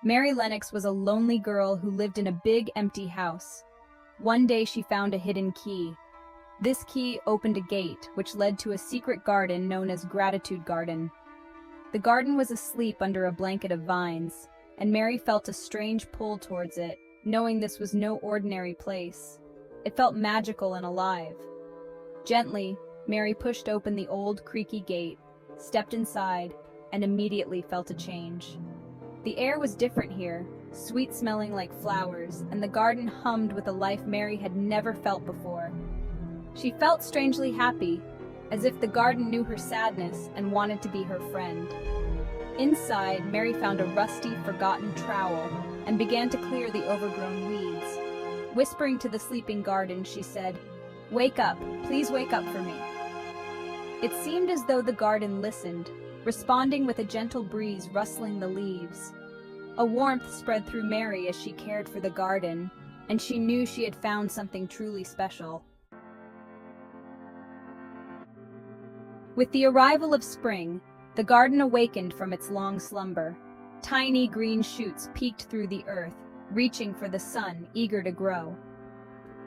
Mary Lennox was a lonely girl who lived in a big, empty house. One day she found a hidden key. This key opened a gate, which led to a secret garden known as Gratitude Garden. The garden was asleep under a blanket of vines, and Mary felt a strange pull towards it, knowing this was no ordinary place. It felt magical and alive. Gently, Mary pushed open the old, creaky gate, stepped inside, and immediately felt a change. The air was different here, sweet-smelling like flowers, and the garden hummed with a life Mary had never felt before. She felt strangely happy, as if the garden knew her sadness and wanted to be her friend. Inside, Mary found a rusty, forgotten trowel and began to clear the overgrown weeds. Whispering to the sleeping garden, she said, "Wake up, please wake up for me." It seemed as though the garden listened, responding with a gentle breeze rustling the leaves. A warmth spread through Mary as she cared for the garden, and she knew she had found something truly special. With the arrival of spring, the garden awakened from its long slumber. Tiny green shoots peeked through the earth, reaching for the sun, eager to grow.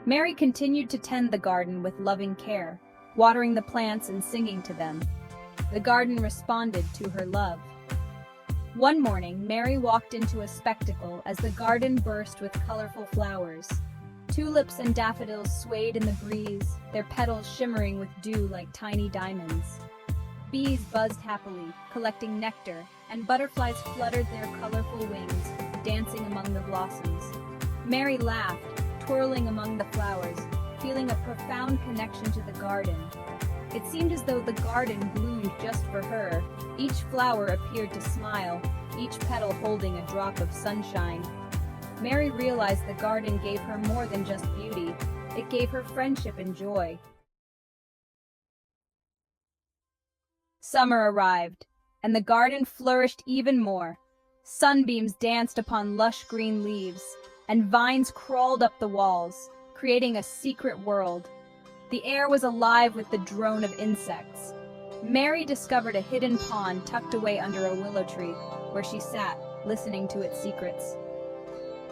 Mary continued to tend the garden with loving care, watering the plants and singing to them. The garden responded to her love. One morning, Mary walked into a spectacle as the garden burst with colorful flowers. Tulips and daffodils swayed in the breeze, their petals shimmering with dew like tiny diamonds. Bees buzzed happily, collecting nectar, and butterflies fluttered their colorful wings, dancing among the blossoms. Mary laughed, twirling among the flowers, feeling a profound connection to the garden. It seemed as though the garden bloomed just for her. Each flower appeared to smile, each petal holding a drop of sunshine. Mary realized the garden gave her more than just beauty. It gave her friendship and joy. Summer arrived, and the garden flourished even more. Sunbeams danced upon lush green leaves, and vines crawled up the walls, creating a secret world. The air was alive with the drone of insects. Mary discovered a hidden pond tucked away under a willow tree, where she sat, listening to its secrets.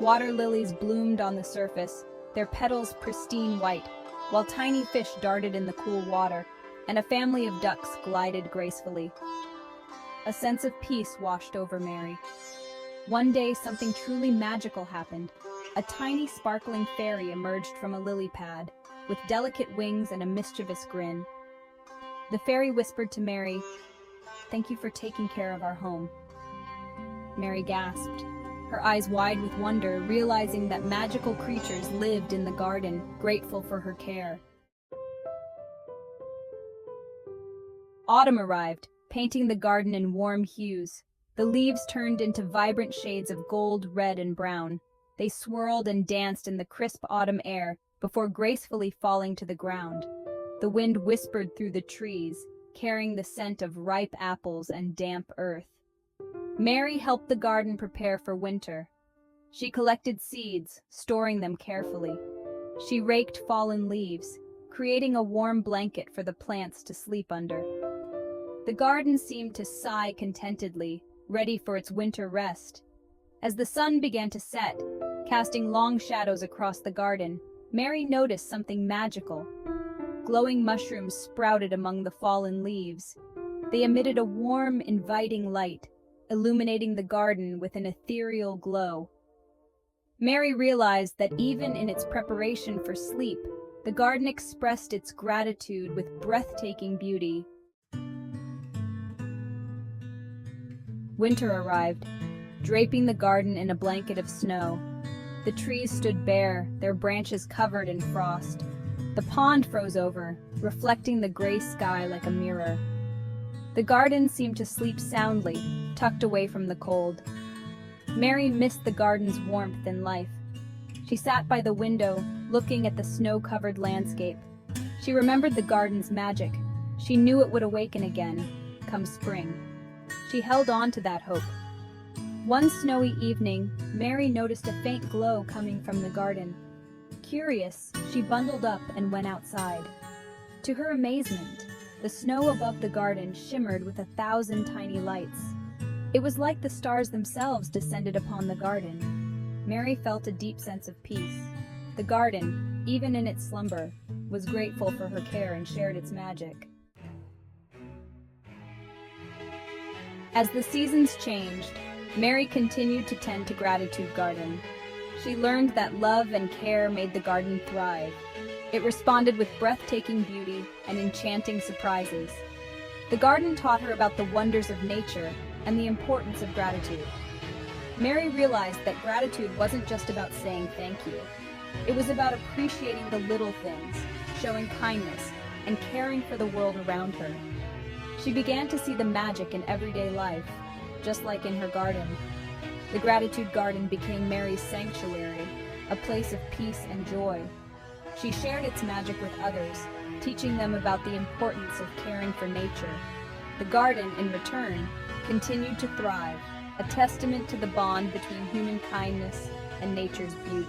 Water lilies bloomed on the surface, their petals pristine white, while tiny fish darted in the cool water, and a family of ducks glided gracefully. A sense of peace washed over Mary. One day, something truly magical happened. A tiny sparkling fairy emerged from a lily pad, with delicate wings and a mischievous grin. The fairy whispered to Mary, "Thank you for taking care of our home." Mary gasped, her eyes wide with wonder, realizing that magical creatures lived in the garden, grateful for her care. Autumn arrived, painting the garden in warm hues. The leaves turned into vibrant shades of gold, red, and brown. They swirled and danced in the crisp autumn air before gracefully falling to the ground. The wind whispered through the trees, carrying the scent of ripe apples and damp earth. Mary helped the garden prepare for winter. She collected seeds, storing them carefully. She raked fallen leaves, creating a warm blanket for the plants to sleep under. The garden seemed to sigh contentedly, ready for its winter rest. As the sun began to set, casting long shadows across the garden, Mary noticed something magical. Glowing mushrooms sprouted among the fallen leaves. They emitted a warm, inviting light, illuminating the garden with an ethereal glow. Mary realized that even in its preparation for sleep, the garden expressed its gratitude with breathtaking beauty. Winter arrived, draping the garden in a blanket of snow. The trees stood bare, their branches covered in frost. The pond froze over, reflecting the gray sky like a mirror. The garden seemed to sleep soundly, tucked away from the cold. Mary missed the garden's warmth and life. She sat by the window, looking at the snow-covered landscape. She remembered the garden's magic. She knew it would awaken again, come spring. She held on to that hope. One snowy evening, Mary noticed a faint glow coming from the garden. Curious, she bundled up and went outside. To her amazement, the snow above the garden shimmered with 1,000 tiny lights. It was like the stars themselves descended upon the garden. Mary felt a deep sense of peace. The garden, even in its slumber, was grateful for her care and shared its magic. As the seasons changed, Mary continued to tend to Gratitude Garden. She learned that love and care made the garden thrive. It responded with breathtaking beauty and enchanting surprises. The garden taught her about the wonders of nature and the importance of gratitude. Mary realized that gratitude wasn't just about saying thank you. It was about appreciating the little things, showing kindness, and caring for the world around her. She began to see the magic in everyday life, just like in her garden. The Gratitude Garden became Mary's sanctuary, a place of peace and joy. She shared its magic with others, teaching them about the importance of caring for nature. The garden, in return, continued to thrive, a testament to the bond between human kindness and nature's beauty.